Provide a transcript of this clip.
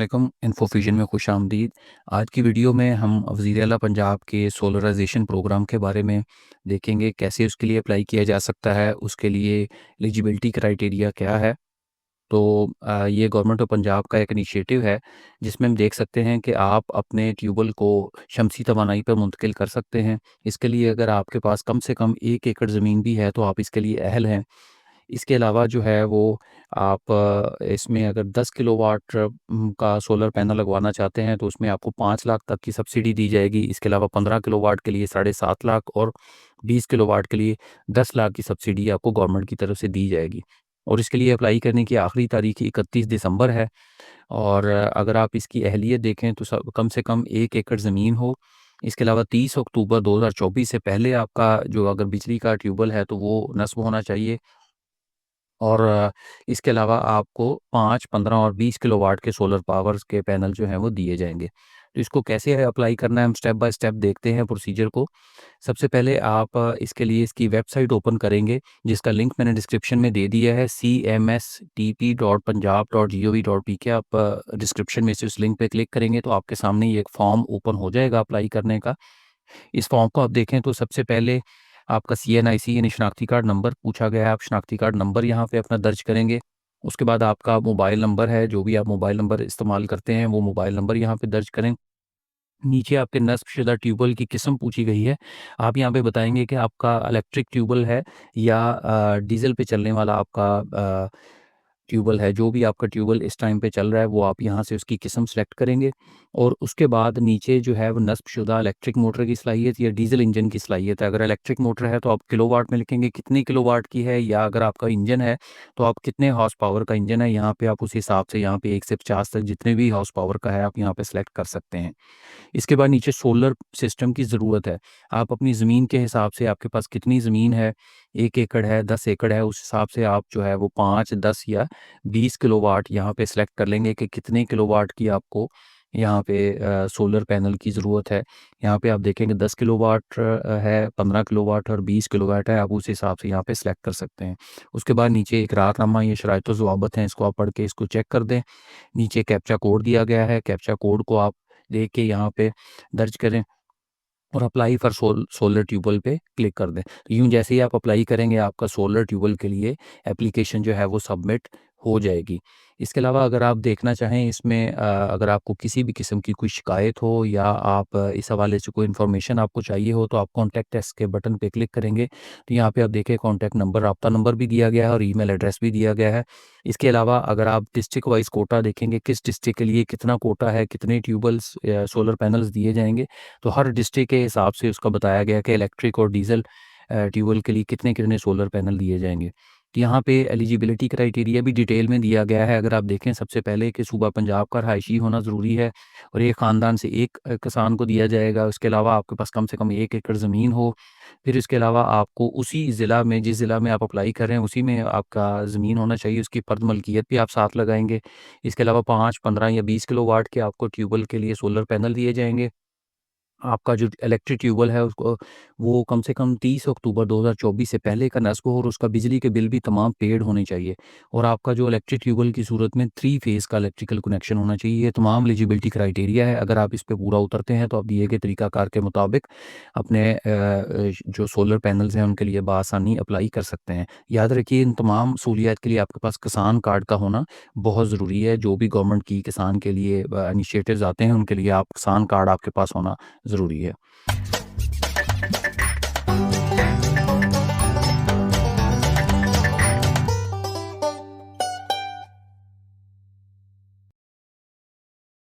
अस्सलामुअलैकुम इन्फोफ्यूजन में खुशामदीद। आज की वीडियो में हम वज़ीर आला पंजाब के सोलराइजेशन प्रोग्राम के बारे में देखेंगे, कैसे उसके लिए अप्लाई किया जा सकता है, उसके लिए एलिजिबिलिटी क्राइटेरिया क्या है। तो ये गवर्नमेंट ऑफ पंजाब का एक इनिशिएटिव है जिसमें हम देख सकते हैं कि आप अपने ट्यूबवेल को शमसी तवानाई पर मुंतकिल कर सकते हैं। इसके लिए अगर आपके पास कम से कम 1 एकड़ ज़मीन भी है तो आप इसके लिए अहल हैं। इसके अलावा जो है वो आप इसमें अगर 10 किलोवाट का सोलर पैनल लगवाना चाहते हैं तो उसमें आपको 5 लाख तक की सब्सिडी दी जाएगी। इसके अलावा 15 किलोवाट के लिए 7.5 लाख और 20 किलोवाट के लिए 10 लाख की सब्सिडी आपको गवर्नमेंट की तरफ से दी जाएगी। और इसके लिए अप्लाई करने की आखिरी तारीख 31 दिसंबर है। और अगर आप इसकी अहलियत देखें तो कम से कम 1 एकड़ ज़मीन हो। इसके अलावा 30 अक्टूबर 2024 से पहले आपका जो अगर बिजली का ट्यूबवेल है तो वो नस्ब होना चाहिए। और इसके अलावा आपको 5, 15 और 20 किलोवाट के सोलर पावर्स के पैनल जो हैं वो दिए जाएँगे। तो इसको कैसे अप्लाई करना है, हम स्टेप बाय स्टेप देखते हैं प्रोसीजर को। सबसे पहले आप इसके लिए इसकी वेबसाइट ओपन करेंगे, जिसका लिंक मैंने डिस्क्रिप्शन में दे दिया है, cmstp.punjab.gov.pk। आप डिस्क्रिप्शन में से उस लिंक पे क्लिक करेंगे तो आपके सामने ये एक फॉर्म ओपन हो जाएगा अप्लाई करने का। इस फॉर्म को आप देखें तो सबसे पहले आपका सीएनआईसी यानी शनाख्ती कार्ड नंबर पूछा गया है। आप शनाख्ती कार्ड नंबर यहाँ पे अपना दर्ज करेंगे। उसके बाद आपका मोबाइल नंबर है, जो भी आप मोबाइल नंबर इस्तेमाल करते हैं वो मोबाइल नंबर यहाँ पे दर्ज करें। नीचे आपके नस्बशुदा ट्यूबवेल की किस्म पूछी गई है। आप यहाँ पे बताएंगे कि आपका इलेक्ट्रिक ट्यूबवेल है या डीजल पे चलने वाला आपका ट्यूबवेल है। जो भी आपका ट्यूबवेल इस टाइम पे चल रहा है वो आप यहाँ से उसकी किस्म सेलेक्ट करेंगे। और उसके बाद नीचे जो है वो नस्बशुदा इलेक्ट्रिक मोटर की सलाहियत या डीजल इंजन की सलाहियत है। अगर इलेक्ट्रिक मोटर है तो आप किलोवाट में लिखेंगे कितने किलोवाट की है, या अगर आपका इंजन है तो आप कितने हॉर्स पावर का इंजन है। यहाँ पे आप उस हिसाब से यहाँ पे 1 से 50 तक जितने भी हॉर्स पावर का है आप यहाँ पे सेलेक्ट कर सकते हैं। इसके बाद नीचे सोलर सिस्टम की ज़रूरत है। आप अपनी ज़मीन के हिसाब से आपके पास कितनी ज़मीन है, 1 एकड़ है, 10 एकड़ है, उस हिसाब से आप जो है वो 5, 10 या 20 किलोवाट यहाँ पे सेलेक्ट कर लेंगे कि कितने किलोवाट की आपको यहाँ पे सोलर पैनल की ज़रूरत है। यहाँ पे आप देखेंगे 10 किलोवाट है, 15 किलोवाट और 20 किलोवाट है, आप उस हिसाब से यहाँ पे सेलेक्ट कर सकते हैं। उसके बाद नीचे इकरारनामा या शराइत व ज़वाबत हैं, इसको आप पढ़ के इसको चेक कर दें। नीचे कैप्चा कोड दिया गया है, कैप्चा कोड को आप देख के यहाँ पे दर्ज करें और अप्लाई फॉर सोलर ट्यूबवेल पे क्लिक कर दें। तो यूँ जैसे ही आप अप्लाई करेंगे आपका सोलर ट्यूबवेल के लिए एप्लीकेशन जो है वो सबमिट हो जाएगी। इसके अलावा अगर आप देखना चाहें इसमें अगर आपको किसी भी किस्म की कोई शिकायत हो या आप इस हवाले से कोई इन्फॉर्मेशन आपको चाहिए हो तो आप कॉन्टैक्ट अस के बटन पे क्लिक करेंगे तो यहाँ पे आप देखें कॉन्टैक्ट नंबर, राब्ता नंबर भी दिया गया है और ईमेल एड्रेस भी दिया गया है। इसके अलावा अगर आप डिस्ट्रिक्ट वाइज़ कोटा देखेंगे, किस डिस्ट्रिक्ट के लिए कितना कोटा है, कितने ट्यूबवेल्स सोलर पैनल्स दिए जाएँगे, तो हर डिस्ट्रिक्ट के हिसाब से उसका बताया गया कि इलेक्ट्रिक और डीज़ल ट्यूबवेल के लिए कितने-कितने सोलर पैनल दिए जाएँगे। तो यहाँ पे एलिजिबिलिटी क्राइटेरिया भी डिटेल में दिया गया है। अगर आप देखें सबसे पहले कि सूबा पंजाब का रहायशी होना ज़रूरी है और एक ख़ानदान से एक किसान को दिया जाएगा। उसके अलावा आपके पास कम से कम 1 एकड़ ज़मीन हो। फिर इसके अलावा आपको उसी ज़िला में, जिस ज़िला में आप अप्लाई कर रहे हैं उसी में आपका ज़मीन होना चाहिए, उसकी फ़र्द मलकियत भी आप साथ लगाएँगे। इसके अलावा 5, 15 या 20 किलोवाट के आपको ट्यूबवेल के लिए सोलर पैनल दिए जाएँगे। आपका जो इलेक्ट्रिक ट्यूबवेल है उसको वो कम से कम 30 अक्टूबर 2024 से पहले का नस्ब हो और उसका बिजली के बिल भी तमाम पेड होने चाहिए। और आपका जो इलेक्ट्रिक ट्यूबवेल की सूरत में 3 फेज़ का इलेक्ट्रिकल कनेक्शन होना चाहिए। ये तमाम एलिजिबिलिटी क्राइटेरिया है। अगर आप इस पे पूरा उतरते हैं तो आप दिए गए तरीक़ाकार के मुताबिक अपने जो सोलर पैनल्स हैं उनके लिए बआसानी अप्लाई कर सकते हैं। याद रखिए इन तमाम सहूलियात के लिए आपके पास किसान कार्ड का होना बहुत ज़रूरी है। जो भी गवर्नमेंट की किसान के लिए इनिशिएटिव्स आते हैं उनके लिए आप किसान कार्ड आपके पास होना ज़रूरी है।